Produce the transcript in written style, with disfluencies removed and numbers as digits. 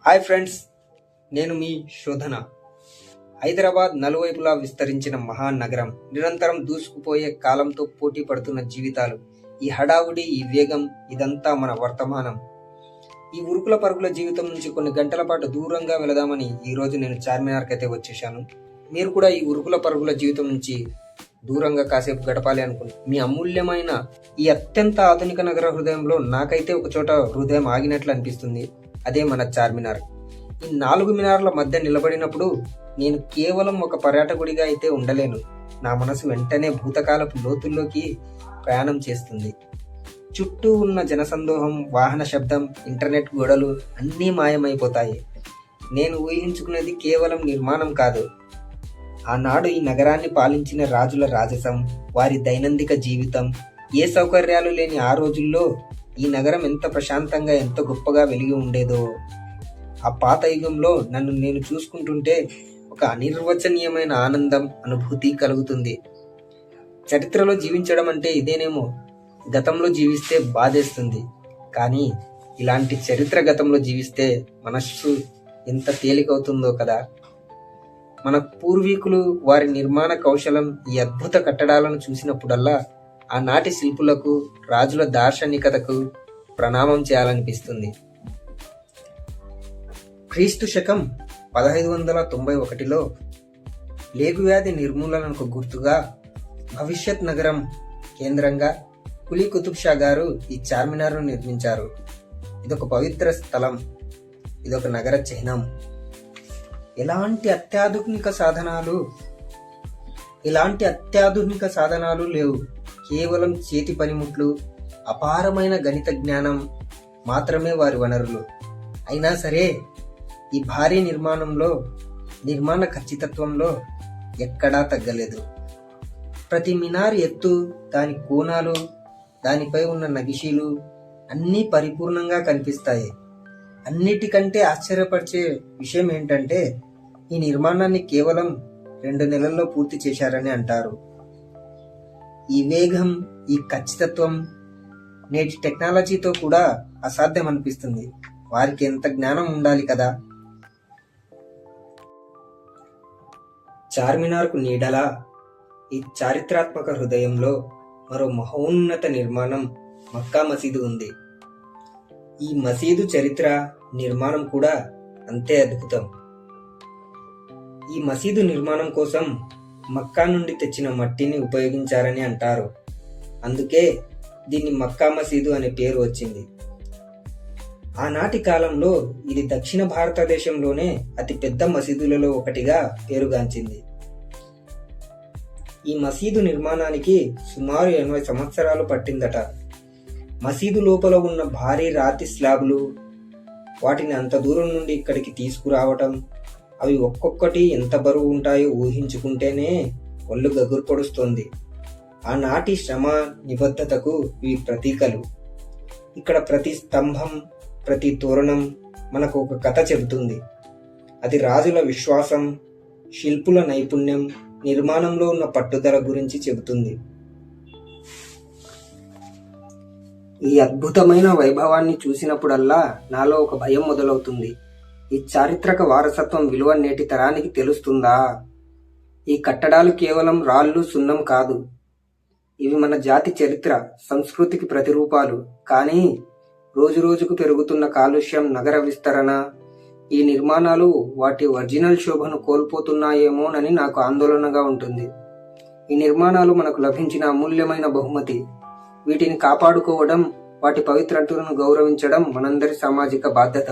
Hi friends, నేను మీ శోధన. హైదరాబాద్ నలువైపులా విస్తరించిన మహానగరం, నిరంతరం దూసుకుపోయే కాలంతో పోటీ పడుతున్న జీవితాలు, ఈ హడావుడి, ఈ వేగం, ఇదంతా మన వర్తమానం. ఈ ఉరుకుల పరుగుల జీవితం నుంచి కొన్ని గంటల పాటు దూరంగా వెళదామని ఈరోజు నేను చార్మినార్కి అయితే వచ్చేసాను. మీరు కూడా ఈ ఉరుకుల పరుగుల జీవితం నుంచి దూరంగా కాసేపు గడపాలి అనుకుంటే మీ అమూల్యమైన ఈ అత్యంత ఆధునిక నగర హృదయంలో నాకైతే ఒక చోట హృదయం ఆగినట్లు అనిపిస్తుంది. అదే మన చార్మినార్. ఈ 4 మినార్ల మధ్య నిలబడినప్పుడు నేను కేవలం ఒక పర్యాటకుడిగా అయితే ఉండలేను. నా మనసు వెంటనే భూతకాలపు లోతుల్లోకి ప్రయాణం చేస్తుంది. చుట్టూ ఉన్న జనసందోహం, వాహన శబ్దం, ఇంటర్నెట్ గోడలు అన్నీ మాయమైపోతాయి. నేను ఊహించుకునేది కేవలం నిర్మాణం కాదు, ఆనాడు ఈ నగరాన్ని పాలించిన రాజుల రాజసం, వారి దైనందిక జీవితం. ఏ సౌకర్యాలు లేని ఆ రోజుల్లో ఈ నగరం ఎంత ప్రశాంతంగా, ఎంత గొప్పగా వెలిగి ఉండేదో. ఆ పాత యుగంలో నన్ను నేను చూసుకుంటుంటే ఒక అనిర్వచనీయమైన ఆనందం, అనుభూతి కలుగుతుంది. చరిత్రలో జీవించడం అంటే ఇదేనేమో. గతంలో జీవిస్తే బాధేస్తుంది, కానీ ఇలాంటి చరిత్ర గతంలో జీవిస్తే మనస్సు ఎంత తేలికవుతుందో కదా. మన పూర్వీకులు, వారి నిర్మాణ కౌశలం, ఈ అద్భుత కట్టడాలను చూసినప్పుడల్లా ఆనాటి శిల్పులకు, రాజుల దార్శనికతకు ప్రణామం చేయాలనిపిస్తుంది. క్రీస్తు శకం 1591లో ప్లేగు వ్యాధి నిర్మూలనకు గుర్తుగా భవిష్యత్ నగరం కేంద్రంగా కులీ కుతుబ్ షా గారు ఈ చార్మినార్ను నిర్మించారు. ఇదొక పవిత్ర స్థలం, ఇదొక నగర చిహ్నం. ఎలాంటి అత్యాధునిక సాధనాలు లేవు. కేవలం చేతి పనిముట్లు, అపారమైన గణిత జ్ఞానం మాత్రమే వారి వనరులు. అయినా సరే ఈ భారీ నిర్మాణ ఖచ్చితత్వంలో ఎక్కడా తగ్గలేదు. ప్రతి మినార్ ఎత్తు, దాని కోణాలు, దానిపై ఉన్న నగిషీలు అన్నీ పరిపూర్ణంగా కనిపిస్తాయి. అన్నిటికంటే ఆశ్చర్యపరిచే విషయం ఏంటంటే ఈ నిర్మాణాన్ని కేవలం 2 నెలల్లో పూర్తి చేశారని అంటారు. ఈ వేగం, ఈ ఖచ్చితత్వం నేటి టెక్నాలజీతో కూడా అసాధ్యం అనిపిస్తుంది. వారికి ఎంత జ్ఞానం ఉండాలి కదా. చార్మినార్కు నీడలా ఈ చారిత్రాత్మక హృదయంలో మరో మహోన్నత నిర్మాణం మక్కా మసీదు ఉంది. ఈ మసీదు చరిత్ర, నిర్మాణం కూడా అంతే అద్భుతం. ఈ మసీదు నిర్మాణం కోసం మక్కా నుండి తెచ్చిన మట్టిని ఉపయోగించారని అంటారు. అందుకే దీన్ని మక్కా మసీదు అనే పేరు వచ్చింది. ఆనాటి కాలంలో ఇది దక్షిణ భారతదేశంలోనే అతి పెద్ద మసీదులలో ఒకటిగా పేరుగాంచింది. ఈ మసీదు నిర్మాణానికి సుమారు 80 సంవత్సరాలు పట్టిందట. మసీదు లోపల ఉన్న భారీ రాతి స్లాబ్లు, వాటిని అంత దూరం నుండి ఇక్కడికి తీసుకురావటం, అవి ఒక్కొక్కటి ఎంత బరువు ఉంటాయో ఊహించుకుంటేనే ఒళ్ళు గగురు పొడుస్తోంది. ఆనాటి శ్రమ, నిబద్ధతకు ఇవి ప్రతీకలు. ఇక్కడ ప్రతి స్తంభం, ప్రతి తోరణం మనకు ఒక కథ చెబుతుంది. అది రాజుల విశ్వాసం, శిల్పుల నైపుణ్యం, నిర్మాణంలో ఉన్న పట్టుదల గురించి చెబుతుంది. ఈ అద్భుతమైన వైభవాన్ని చూసినప్పుడల్లా నాలో ఒక భయం మొదలవుతుంది. ఈ చారిత్రక వారసత్వం విలువ నేటి తరానికి తెలుస్తుందా? ఈ కట్టడాలు కేవలం రాళ్ళు, సున్నం కాదు. ఇవి మన జాతి చరిత్ర, సంస్కృతికి ప్రతిరూపాలు. కానీ రోజురోజుకు పెరుగుతున్న కాలుష్యం, నగర విస్తరణ, ఈ నిర్మాణాలు వాటి ఒరిజినల్ శోభను కోల్పోతున్నాయేమోనని నాకు ఆందోళనగా ఉంటుంది. ఈ నిర్మాణాలు మనకు లభించిన అమూల్యమైన బహుమతి. వీటిని కాపాడుకోవడం, వాటి పవిత్రతను గౌరవించడం మనందరి సామాజిక బాధ్యత.